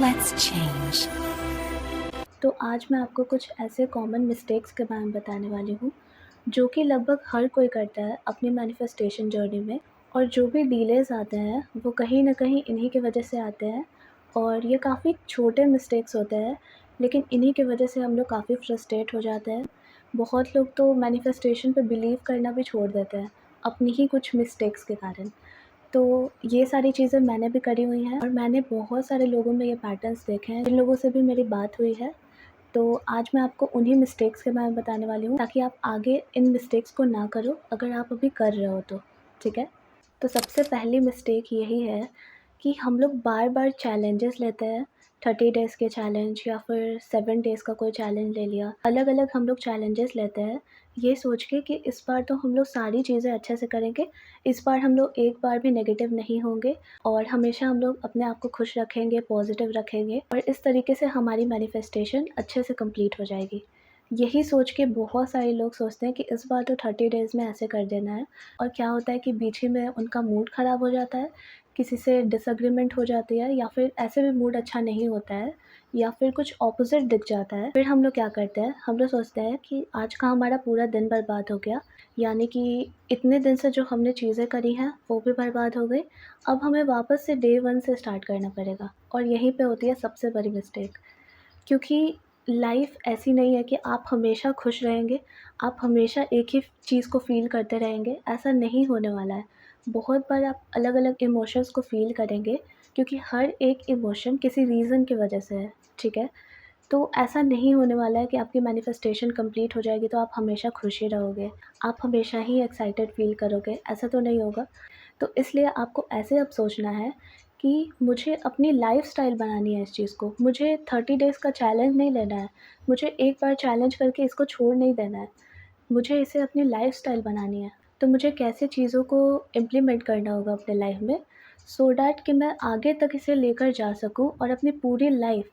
Let's change. तो आज मैं आपको कुछ ऐसे कॉमन मिस्टेक्स के बारे में बताने वाली हूँ, जो कि लगभग हर कोई करता है अपनी मैनिफेस्टेशन जर्नी में। और जो भी डिलेज़ आते हैं, वो कहीं न कहीं इन्हीं की वजह से आते हैं। और ये काफ़ी छोटे मिस्टेक्स होते हैं, लेकिन इन्हीं की वजह से हम लोग काफ़ी फ्रस्ट्रेट हो जाते हैं। बहुत लोग तो मैनिफेस्टेशन पे बिलीव करना भी छोड़ देते हैं, अपनी ही कुछ मिस्टेक्स के कारण। तो ये सारी चीज़ें मैंने भी करी हुई हैं और मैंने बहुत सारे लोगों में ये पैटर्न्स देखे हैं, जिन लोगों से भी मेरी बात हुई है। तो आज मैं आपको उन्हीं मिस्टेक्स के बारे में बताने वाली हूँ, ताकि आप आगे इन मिस्टेक्स को ना करो, अगर आप अभी कर रहे हो तो, ठीक है? तो सबसे पहली मिस्टेक यही है कि हम लोग बार-बार चैलेंजेस लेते हैं, 30 डेज़ के चैलेंज या फिर 7 डेज़ का कोई चैलेंज ले लिया। अलग-अलग हम लोग चैलेंजेस लेते हैं, ये सोच के कि इस बार तो हम लोग सारी चीज़ें अच्छे से करेंगे, इस बार हम लोग एक बार भी नेगेटिव नहीं होंगे और हमेशा हम लोग अपने आप को खुश रखेंगे, पॉज़िटिव रखेंगे और इस तरीके से हमारी मैनिफेस्टेशन अच्छे से कंप्लीट हो जाएगी। यही सोच के बहुत सारे लोग सोचते हैं कि इस बार तो 30 डेज़ में ऐसे कर देना है, और क्या होता है कि बीच ही में उनका मूड ख़राब हो जाता है, किसी से डिसएग्रीमेंट हो जाती है या फिर ऐसे भी मूड अच्छा नहीं होता है या फिर कुछ ऑपोज़िट दिख जाता है। फिर हम लोग क्या करते हैं, हम लोग सोचते हैं कि आज का हमारा पूरा दिन बर्बाद हो गया, यानी कि इतने दिन से जो हमने चीज़ें करी हैं, वो भी बर्बाद हो गई। अब हमें वापस से डे 1 से स्टार्ट करना पड़ेगा, और यहीं पे होती है सबसे बड़ी मिस्टेक। क्योंकि लाइफ ऐसी नहीं है कि आप हमेशा खुश रहेंगे, आप हमेशा एक ही चीज़ को फ़ील करते रहेंगे, ऐसा नहीं होने वाला है। बहुत बार आप अलग-अलग इमोशंस को फ़ील करेंगे, क्योंकि हर एक इमोशन किसी रीज़न की वजह से है, ठीक है? तो ऐसा नहीं होने वाला है कि आपकी मैनिफेस्टेशन कंप्लीट हो जाएगी तो आप हमेशा खुश ही रहोगे, आप हमेशा ही एक्साइटेड फ़ील करोगे, ऐसा तो नहीं होगा। तो इसलिए आपको ऐसे अब सोचना है कि मुझे अपनी लाइफ़स्टाइल बनानी है इस चीज़ को। मुझे 30 डेज़ का चैलेंज नहीं लेना है, मुझे एक बार चैलेंज करके इसको छोड़ नहीं देना है। मुझे इसे अपनी लाइफ़स्टाइल बनानी है। तो मुझे कैसे चीज़ों को इम्प्लीमेंट करना होगा अपने लाइफ़ में, सो दैट कि मैं आगे तक इसे लेकर जा सकूँ और अपनी पूरी लाइफ़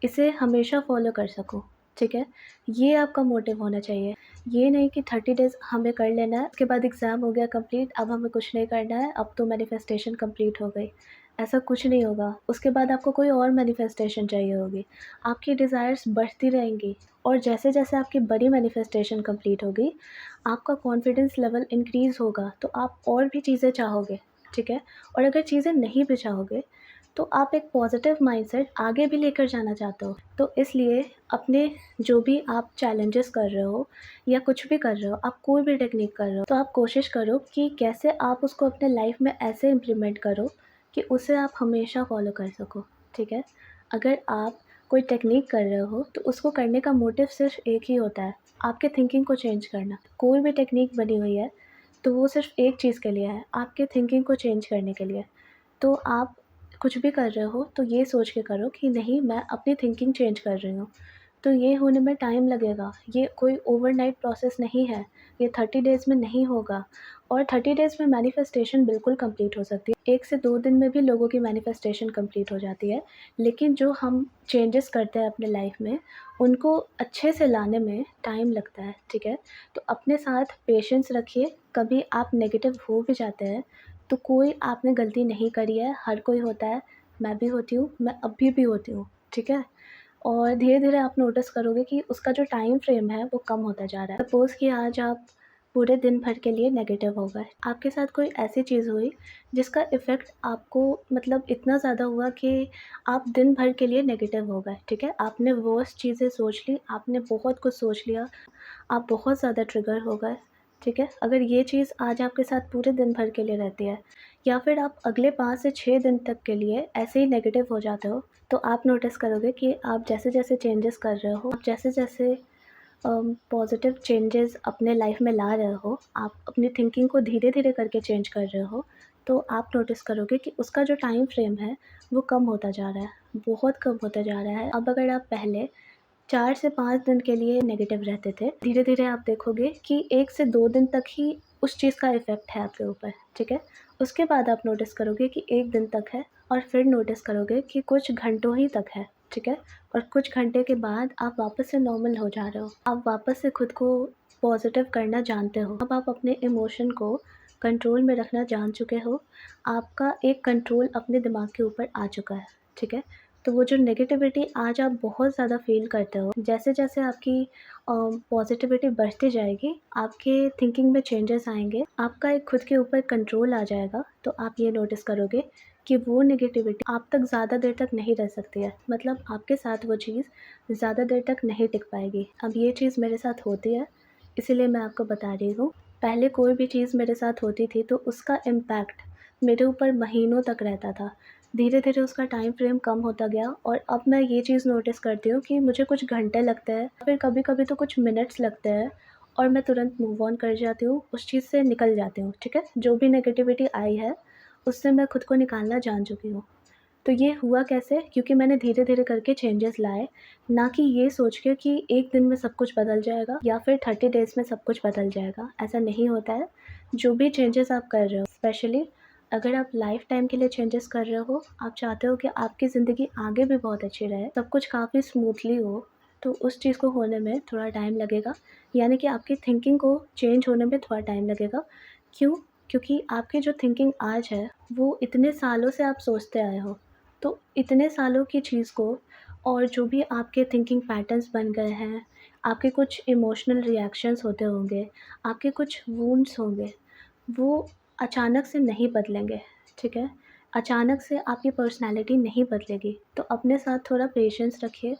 इसे हमेशा फ़ॉलो कर सकूँ, ठीक है? ये आपका मोटिव होना चाहिए। ये नहीं कि 30 डेज़ हमें कर लेना है, उसके बाद एग्ज़ाम हो गया कंप्लीट, अब हमें कुछ नहीं करना है, अब तो मैनिफेस्टेशन कंप्लीट हो गई। ऐसा कुछ नहीं होगा, उसके बाद आपको कोई और मैनिफेस्टेशन चाहिए होगी। आपकी डिज़ायर्स बढ़ती रहेंगी, और जैसे-जैसे आपकी बड़ी मैनिफेस्टेशन कंप्लीट होगी, आपका कॉन्फिडेंस लेवल इंक्रीज़ होगा, तो आप और भी चीज़ें चाहोगे, ठीक है? और अगर चीज़ें नहीं भी चाहोगे, तो आप एक पॉज़िटिव माइंडसेट आगे भी लेकर जाना चाहते हो। तो इसलिए अपने जो भी आप चैलेंजेस कर रहे हो या कुछ भी कर रहे हो, आप कोई भी टेक्निक कर रहे हो, तो आप कोशिश करो कि कैसे आप उसको अपने लाइफ़ में ऐसे इम्प्लीमेंट करो कि उसे आप हमेशा फ़ॉलो कर सको, ठीक है? अगर आप कोई टेक्निक कर रहे हो, तो उसको करने का मोटिव सिर्फ़ एक ही होता है, आपके थिंकिंग को चेंज करना। कोई भी टेक्निक बनी हुई है, तो वो सिर्फ़ एक चीज़ के लिए है, आपके थिंकिंग को चेंज करने के लिए। तो आप कुछ भी कर रहे हो, तो ये सोच के करो कि नहीं, मैं अपनी थिंकिंग चेंज कर रही हूँ। तो ये होने में टाइम लगेगा, ये कोई ओवरनाइट प्रोसेस नहीं है, ये 30 डेज़ में नहीं होगा। और 30 डेज़ में मैनिफेस्टेशन बिल्कुल कंप्लीट हो सकती है। 1 से 2 दिन में भी लोगों की मैनिफेस्टेशन कंप्लीट हो जाती है। लेकिन जो हम चेंजेस करते हैं अपने लाइफ़ में, उनको अच्छे से लाने में टाइम लगता है, ठीक है? तो अपने साथ पेशेंस रखिए, कभी आप नेगेटिव हो भी जाते हैं, तो कोई आपने गलती नहीं करी है, हर कोई होता है, मैं भी होती हूँ, मैं अभी भी होती हूँ, ठीक है? और धीरे-धीरे आप नोटिस करोगे कि उसका जो टाइम फ्रेम है वो कम होता जा रहा है। सपोज़ कि आज आप पूरे दिन भर के लिए नेगेटिव हो गए, आपके साथ कोई ऐसी चीज़ हुई जिसका इफ़ेक्ट आपको मतलब इतना ज़्यादा हुआ कि आप दिन भर के लिए नेगेटिव हो गए, ठीक है? आपने वर्स्ट चीज़ें सोच ली, आपने बहुत कुछ सोच लिया, आप बहुत ज़्यादा ट्रिगर हो गए, ठीक है? अगर ये चीज़ आज आपके साथ पूरे दिन भर के लिए रहती है, या फिर आप अगले 5 से 6 दिन तक के लिए ऐसे ही नेगेटिव हो जाते हो, तो आप नोटिस करोगे कि आप जैसे-जैसे चेंजेस कर रहे हो, आप जैसे-जैसे पॉज़िटिव चेंजेस अपने लाइफ़ में ला रहे हो, आप अपनी थिंकिंग को धीरे-धीरे करके चेंज कर रहे हो, तो आप नोटिस करोगे कि उसका जो टाइम फ्रेम है, वो कम होता जा रहा है, बहुत कम होता जा रहा है। अब अगर आप पहले 4 से 5 दिन के लिए नेगेटिव रहते थे, धीरे-धीरे आप देखोगे कि 1 से 2 दिन तक ही उस चीज़ का इफ़ेक्ट है आपके ऊपर, ठीक है? उसके बाद आप नोटिस करोगे कि 1 दिन तक है, और फिर नोटिस करोगे कि कुछ घंटों ही तक है, ठीक है? और कुछ घंटे के बाद आप वापस से नॉर्मल हो जा रहे हो। आप वापस से खुद को पॉज़िटिव करना जानते हो। अब आप अपने इमोशन को कंट्रोल में रखना जान चुके हो। आपका एक कंट्रोल अपने दिमाग के ऊपर आ चुका है, ठीक है? तो वो जो नेगेटिविटी आज आप बहुत ज़्यादा फ़ील करते हो, जैसे-जैसे आपकी पॉज़िटिविटी बढ़ती जाएगी, आपके थिंकिंग में चेंजेस आएँगे, आपका एक खुद के ऊपर कंट्रोल आ जाएगा, तो आप ये नोटिस करोगे कि वो नेगेटिविटी आप तक ज़्यादा देर तक नहीं रह सकती है। मतलब आपके साथ वो चीज़ ज़्यादा देर तक नहीं टिक पाएगी। अब ये चीज़ मेरे साथ होती है, इसीलिए मैं आपको बता रही हूँ। पहले कोई भी चीज़ मेरे साथ होती थी, तो उसका इम्पैक्ट मेरे ऊपर महीनों तक रहता था। धीरे-धीरे उसका टाइम फ्रेम कम होता गया और अब मैं ये चीज़ नोटिस करती हूँ कि मुझे कुछ घंटे लगते हैं, फिर कभी-कभी तो कुछ मिनट्स लगते हैं और मैं तुरंत मूव ऑन कर जाती हूँ, उस चीज़ से निकल जाती हूँ, ठीक है? जो भी नेगेटिविटी आई है, उससे मैं खुद को निकालना जान चुकी हूँ। तो ये हुआ कैसे? क्योंकि मैंने धीरे-धीरे करके चेंजेस लाए, ना कि ये सोच के कि एक दिन में सब कुछ बदल जाएगा या फिर 30 डेज़ में सब कुछ बदल जाएगा, ऐसा नहीं होता है। जो भी चेंजेस आप कर रहे हो, स्पेशली अगर आप लाइफ़ टाइम के लिए चेंजेस कर रहे हो, आप चाहते हो कि आपकी ज़िंदगी आगे भी बहुत अच्छी रहे, सब कुछ काफ़ी स्मूथली हो, तो उस चीज़ को होने में थोड़ा टाइम लगेगा। यानी कि आपकी थिंकिंग को चेंज होने में थोड़ा टाइम लगेगा। क्यों? क्योंकि आपकी जो थिंकिंग आज है, वो इतने सालों से आप सोचते आए हो। तो इतने सालों की चीज़ को और जो भी आपके थिंकिंग पैटर्न्स बन गए हैं, आपके कुछ इमोशनल रिएक्शंस होते होंगे, आपके कुछ वुंड्स होंगे, वो अचानक से नहीं बदलेंगे, ठीक है? अचानक से आपकी पर्सनैलिटी नहीं बदलेगी, तो अपने साथ थोड़ा पेशेंस रखिए।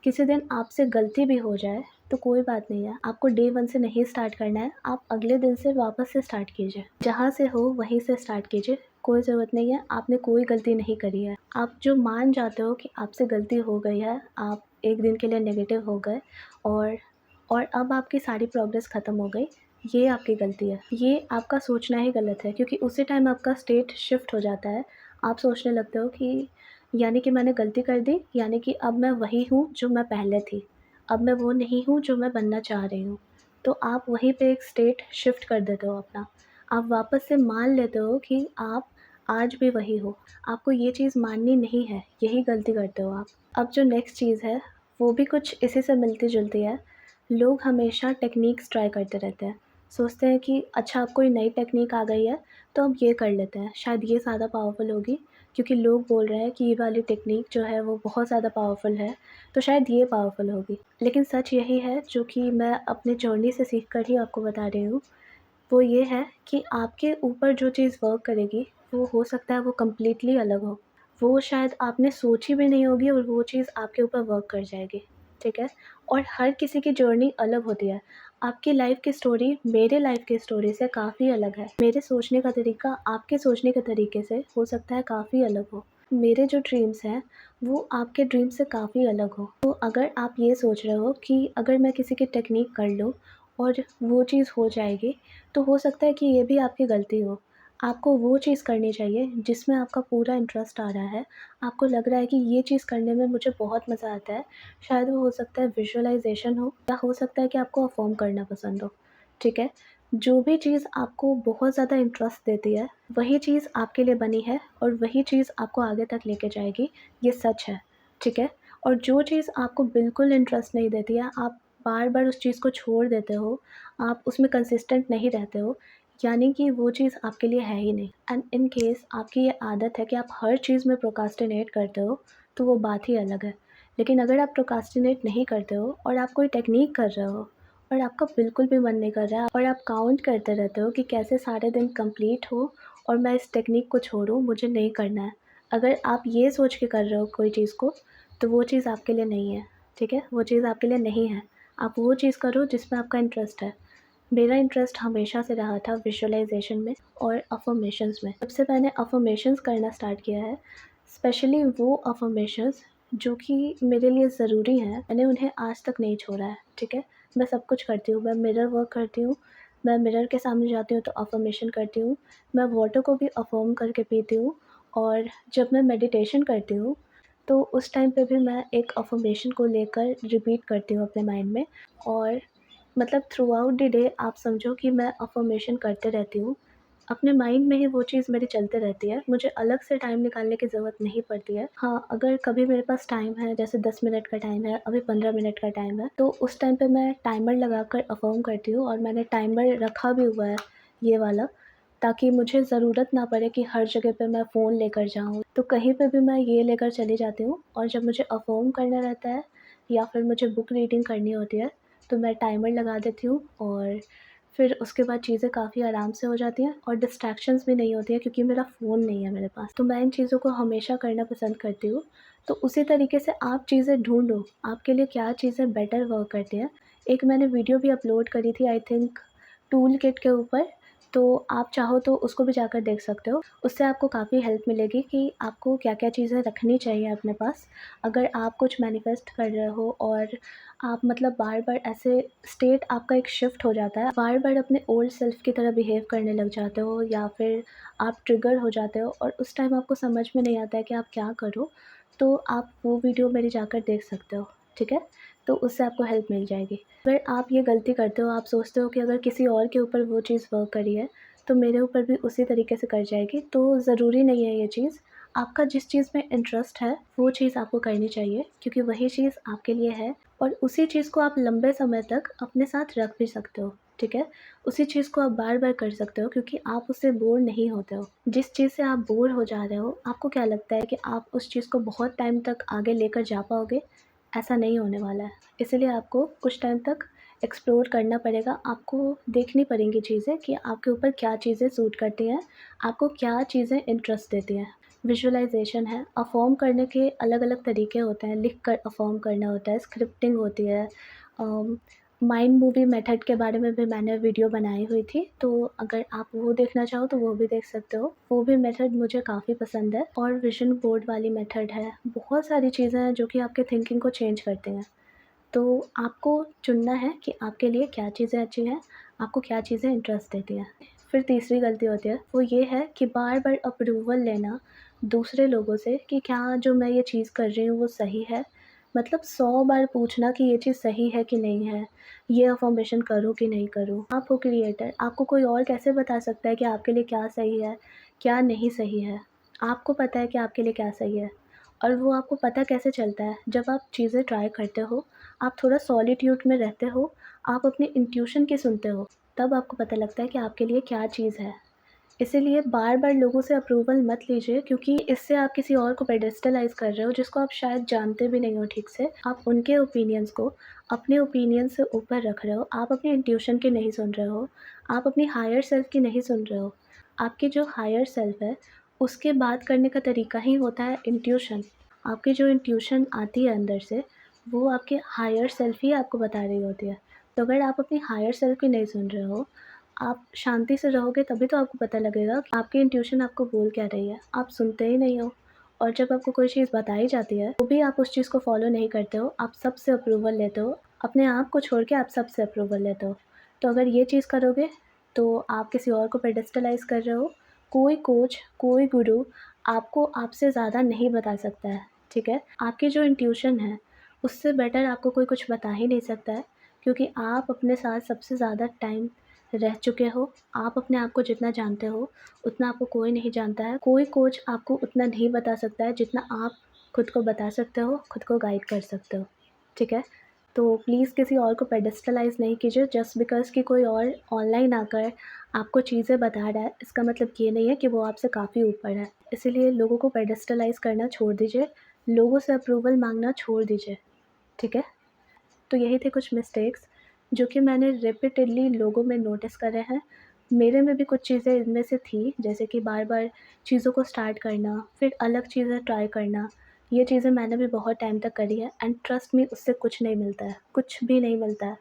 किसी दिन आपसे गलती भी हो जाए, तो कोई बात नहीं है, आपको डे 1 से नहीं स्टार्ट करना है, आप अगले दिन से वापस से स्टार्ट कीजिए। जहाँ से हो वहीं से स्टार्ट कीजिए, कोई ज़रूरत नहीं है, आपने कोई गलती नहीं करी है। आप जो मान जाते हो कि आपसे गलती हो गई है, आप एक दिन के लिए नेगेटिव हो गए और अब आपकी सारी प्रोग्रेस ख़त्म हो गई, ये आपकी गलती है। ये आपका सोचना ही गलत है क्योंकि उसी टाइम आपका स्टेट शिफ्ट हो जाता है। आप सोचने लगते हो कि यानी कि मैंने गलती कर दी, यानी कि अब मैं वही हूँ जो मैं पहले थी। अब मैं वो नहीं हूँ जो मैं बनना चाह रही हूँ। तो आप वहीं पे एक स्टेट शिफ्ट कर देते हो अपना। आप वापस से मान लेते हो कि आप आज भी वही हो। आपको ये चीज़ माननी नहीं है, यही गलती करते हो आप। अब जो नेक्स्ट चीज़ है, वो भी कुछ इसी से मिलती-जुलती है। लोग हमेशा टेक्नीक्स ट्राई करते रहते हैं। सोचते हैं कि अच्छा अब कोई नई टेक्नीक आ गई है, तो अब ये कर लेते हैं, शायद ये ज़्यादा पावरफुल होगी क्योंकि लोग बोल रहे हैं कि ये वाली टेक्नीक जो है वो बहुत ज़्यादा पावरफुल है, तो शायद ये पावरफुल होगी। लेकिन सच यही है जो कि मैं अपने जर्नी से सीख कर ही आपको बता रही हूँ, वो ये है कि आपके ऊपर जो चीज़ वर्क करेगी, वो हो सकता है वो कंप्लीटली अलग हो। वो शायद आपने सोची भी नहीं होगी और वो चीज़ आपके ऊपर वर्क कर जाएगी, ठीक है? और हर किसी की जर्नी अलग होती है। आपकी लाइफ़ की स्टोरी मेरे लाइफ़ की स्टोरी से काफ़ी अलग है। मेरे सोचने का तरीका आपके सोचने के तरीके से हो सकता है काफ़ी अलग हो। मेरे जो ड्रीम्स हैं, वो आपके ड्रीम से काफ़ी अलग हो। तो अगर आप ये सोच रहे हो कि अगर मैं किसी की टेक्नीक कर लूँ और वो चीज़ हो जाएगी, तो हो सकता है कि ये भी आपकी गलती हो। आपको वो चीज़ करनी चाहिए जिसमें आपका पूरा इंटरेस्ट आ रहा है। आपको लग रहा है कि ये चीज़ करने में मुझे बहुत मज़ा आता है। शायद वो हो सकता है विज़ुअलाइज़ेशन हो या हो सकता है कि आपको अफ़र्म करना पसंद हो, ठीक है? जो भी चीज़ आपको बहुत ज़्यादा इंटरेस्ट देती है, वही चीज़ आपके लिए बनी है और वही चीज़ आपको आगे तक लेके जाएगी, ये सच है, ठीक है? और जो चीज़ आपको बिल्कुल इंटरेस्ट नहीं देती है, आप बार-बार उस चीज़ को छोड़ देते हो, आप उसमें कंसिस्टेंट नहीं रहते हो, यानी कि वो चीज़ आपके लिए है ही नहीं। एंड इन केस आपकी ये आदत है कि आप हर चीज़ में प्रोक्रास्टिनेट करते हो, तो वो बात ही अलग है। लेकिन अगर आप प्रोक्रास्टिनेट नहीं करते हो और आप कोई टेक्नीक कर रहे हो और आपका बिल्कुल भी मन नहीं कर रहा है और आप काउंट करते रहते हो कि कैसे सारे दिन कंप्लीट हो और मैं इस टेक्नीक को छोड़ूँ, मुझे नहीं करना है। अगर आप ये सोच के कर रहे हो कोई चीज़ को, तो वो चीज़ आपके लिए नहीं है, ठीक है? वो चीज़ आपके लिए नहीं है। आप वो चीज़ करो जिसमें आपका इंटरेस्ट है। मेरा इंटरेस्ट हमेशा से रहा था विजुअलाइज़ेशन में और अफ़र्मेशंस में। जब से मैंने अफ़र्मेशंस करना स्टार्ट किया है, स्पेशली वो अफ़र्मेशंस जो कि मेरे लिए ज़रूरी हैं, मैंने उन्हें आज तक नहीं छोड़ा है, ठीक है? मैं सब कुछ करती हूँ, मैं मिरर वर्क करती हूँ, मैं मिरर के सामने जाती हूँ तो अफ़र्मेशन करती हूँ, मैं वाटर को भी अफ़र्म करके पीती हूँ और जब मैं मेडिटेशन करती हूँ, तो उस टाइम पे भी मैं एक अफ़र्मेशन को लेकर रिपीट करती हूँ अपने माइंड में और मतलब थ्रू आउट द डे आप समझो कि मैं अफ़र्मेशन करते रहती हूँ। अपने माइंड में ही वो चीज़ मेरी चलते रहती है, मुझे अलग से टाइम निकालने की ज़रूरत नहीं पड़ती है। हाँ, अगर कभी मेरे पास टाइम है, जैसे 10 मिनट का टाइम है, अभी 15 मिनट का टाइम है, तो उस टाइम पे मैं टाइमर लगाकर अफ़र्म करती हूँ और मैंने टाइमर रखा भी हुआ है ये वाला, ताकि मुझे ज़रूरत ना पड़े कि हर जगह पे मैं फ़ोन लेकर जाऊँ। तो कहीं पे भी मैं ये लेकर चली जाती हूँ, और जब मुझे अफ़र्म करना रहता है या फिर मुझे बुक रीडिंग करनी होती है, तो मैं टाइमर लगा देती हूँ, और फिर उसके बाद चीज़ें काफ़ी आराम से हो जाती हैं और डिस्ट्रैक्शंस भी नहीं होती हैं, क्योंकि मेरा फ़ोन नहीं है मेरे पास। तो मैं इन चीज़ों को हमेशा करना पसंद करती हूँ। तो उसी तरीके से आप चीज़ें ढूँढो, आपके लिए क्या चीज़ें बेटर वर्क करती हैं। एक मैंने वीडियो भी अपलोड करी थी, आई थिंक टूल किट के ऊपर, तो आप चाहो तो उसको भी जाकर देख सकते हो। उससे आपको काफ़ी हेल्प मिलेगी कि आपको क्या-क्या चीज़ें रखनी चाहिए अपने पास, अगर आप कुछ मैनिफेस्ट कर रहे हो और आप मतलब बार-बार ऐसे स्टेट आपका एक शिफ्ट हो जाता है, बार-बार अपने ओल्ड सेल्फ की तरह बिहेव करने लग जाते हो, या फिर आप ट्रिगर हो जाते हो और उस टाइम आपको समझ में नहीं आता है कि आप क्या करो, तो आप वो वीडियो मेरी जाकर देख सकते हो, ठीक है? तो उससे आपको हेल्प मिल जाएगी। अगर आप ये गलती करते हो, आप सोचते हो कि अगर किसी और के ऊपर वो चीज़ वर्क करी है, तो मेरे ऊपर भी उसी तरीके से कर जाएगी, तो ज़रूरी नहीं है ये चीज़। आपका जिस चीज़ में इंटरेस्ट है, वो चीज़ आपको करनी चाहिए, क्योंकि वही चीज़ आपके लिए है, और उसी चीज़ को आप लंबे समय तक अपने साथ रख भी सकते हो, ठीक है? उसी चीज़ को आप बार-बार कर सकते हो, क्योंकि आप उससे बोर नहीं होते हो। जिस चीज़ से आप बोर हो जा रहे हो, आपको क्या लगता है कि आप उस चीज़ को बहुत टाइम तक आगे लेकर जा पाओगे? ऐसा नहीं होने वाला है। इसीलिए आपको कुछ टाइम तक एक्सप्लोर करना पड़ेगा, आपको देखनी पड़ेंगी चीज़ें कि आपके ऊपर क्या चीज़ें सूट करती हैं, आपको क्या चीज़ें इंटरेस्ट देती हैं। विजुअलाइज़ेशन है, अफ़र्म करने के अलग-अलग तरीके होते हैं, लिख कर अफ़र्म करना होता है, स्क्रिप्टिंग होती है, माइंड मूवी मेथड के बारे में भी मैंने वीडियो बनाई हुई थी, तो अगर आप वो देखना चाहो तो वो भी देख सकते हो। वो भी मेथड मुझे काफ़ी पसंद है, और विज़न बोर्ड वाली मेथड है। बहुत सारी चीज़ें हैं जो कि आपके थिंकिंग को चेंज करती हैं। तो आपको चुनना है कि आपके लिए क्या चीज़ें अच्छी हैं, आपको क्या चीज़ें इंटरेस्ट देती हैं। फिर तीसरी गलती होती है, वो ये है कि बार-बार अप्रूवल लेना दूसरे लोगों से कि क्या जो मैं ये चीज़ कर रही हूँ वो सही है। मतलब 100 बार पूछना कि ये चीज़ सही है कि नहीं है, ये अफ़र्मेशन करूँ कि नहीं करूँ। आप हो क्रिएटर, आपको कोई और कैसे बता सकता है कि आपके लिए क्या सही है, क्या नहीं सही है? आपको पता है कि आपके लिए क्या सही है, और वो आपको पता कैसे चलता है? जब आप चीज़ें ट्राई करते हो, आप थोड़ा सॉलिट्यूड में रहते हो, आप अपनी इंट्यूशन की सुनते हो, तब आपको पता लगता है कि आपके लिए क्या चीज़ है। इसीलिए बार-बार लोगों से अप्रूवल मत लीजिए, क्योंकि इससे आप किसी और को पेडेस्टलाइज़ कर रहे हो जिसको आप शायद जानते भी नहीं हो ठीक से। आप उनके ओपिनियंस को अपने ओपिनियन से ऊपर रख रहे हो, आप अपनी इंट्यूशन की नहीं सुन रहे हो, आप अपनी हायर सेल्फ की नहीं सुन रहे हो। आपकी जो हायर सेल्फ है, उसके बात करने का तरीका ही होता है इंट्यूशन। आपकी जो इंट्यूशन आती है अंदर से, वो आपके हायर सेल्फ ही आपको बता रही होती है। तो अगर आप अपनी हायर सेल्फ की नहीं सुन रहे हो, आप शांति से रहोगे तभी तो आपको पता लगेगा कि आपकी इंट्यूशन आपको बोल क्या रही है। आप सुनते ही नहीं हो, और जब आपको कोई चीज़ बताई जाती है, तो भी आप उस चीज़ को फ़ॉलो नहीं करते हो, आप सबसे अप्रूवल लेते हो। अपने आप को छोड़ के आप सबसे अप्रूवल लेते हो। तो अगर ये चीज़ करोगे, तो आप किसी और को पेडेस्टलाइज़ कर रहे हो। कोई कोच, कोई गुरु आपको आपसे ज़्यादा नहीं बता सकता है, ठीक है? आपकी जो इंट्यूशन है, उससे बेटर आपको कोई कुछ बता ही नहीं सकता है, क्योंकि आप अपने साथ सबसे ज़्यादा टाइम रह चुके हो। आप अपने आप को जितना जानते हो, उतना आपको कोई नहीं जानता है। कोई कोच आपको उतना नहीं बता सकता है जितना आप खुद को बता सकते हो, खुद को गाइड कर सकते हो, ठीक है? तो प्लीज़ किसी और को पेडेस्टलाइज़ नहीं कीजिए जस्ट बिकॉज़ कि कोई और ऑनलाइन आकर आपको चीज़ें बता रहा है, इसका मतलब ये नहीं है कि वो आपसे काफ़ी ऊपर है। इसीलिए लोगों को पेडेस्टलाइज़ करना छोड़ दीजिए, लोगों से अप्रूवल माँगना छोड़ दीजिए, ठीक है? तो यही थे कुछ मिस्टेक्स जो कि मैंने रिपीटेडली लोगों में नोटिस करे हैं। मेरे में भी कुछ चीज़ें इनमें से थी, जैसे कि बार-बार चीज़ों को स्टार्ट करना, फिर अलग चीज़ें ट्राई करना। ये चीज़ें मैंने भी बहुत टाइम तक करी है, एंड ट्रस्ट मी, उससे कुछ नहीं मिलता है, कुछ भी नहीं मिलता है।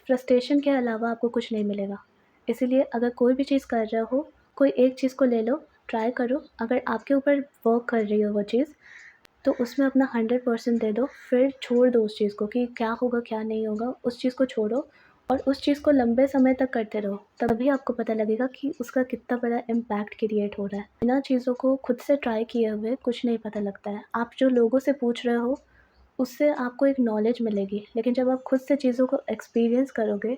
फ्रस्ट्रेशन के अलावा आपको कुछ नहीं मिलेगा। इसीलिए अगर कोई भी चीज़ कर रहे हो, कोई एक चीज़ को ले लो, ट्राई करो, अगर आपके ऊपर वर्क कर रही हो वो चीज़, तो उसमें अपना 100% दे दो, फिर छोड़ दो उस चीज़ को कि क्या होगा, क्या नहीं होगा, उस चीज़ को छोड़ो और उस चीज़ को लंबे समय तक करते रहो। तभी आपको पता लगेगा कि उसका कितना बड़ा इम्पैक्ट क्रिएट हो रहा है। बिना चीज़ों को खुद से ट्राई किए हुए कुछ नहीं पता लगता है। आप जो लोगों से पूछ रहे हो, उससे आपको एक नॉलेज मिलेगी, लेकिन जब आप खुद से चीज़ों को एक्सपीरियंस करोगे,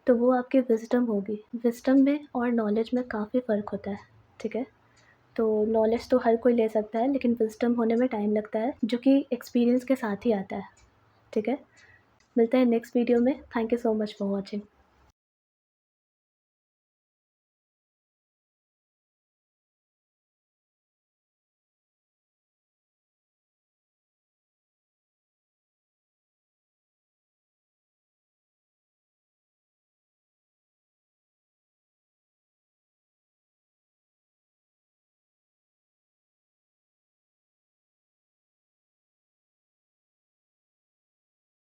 तो वो आपकी विज़डम होगी। विज़डम में और नॉलेज में काफ़ी फ़र्क होता है, ठीक है? तो नॉलेज तो हर कोई ले सकता है, लेकिन विज़डम होने में टाइम लगता है, जो कि एक्सपीरियंस के साथ ही आता है, ठीक है? मिलते हैं नेक्स्ट वीडियो में। Thank you so much for watching.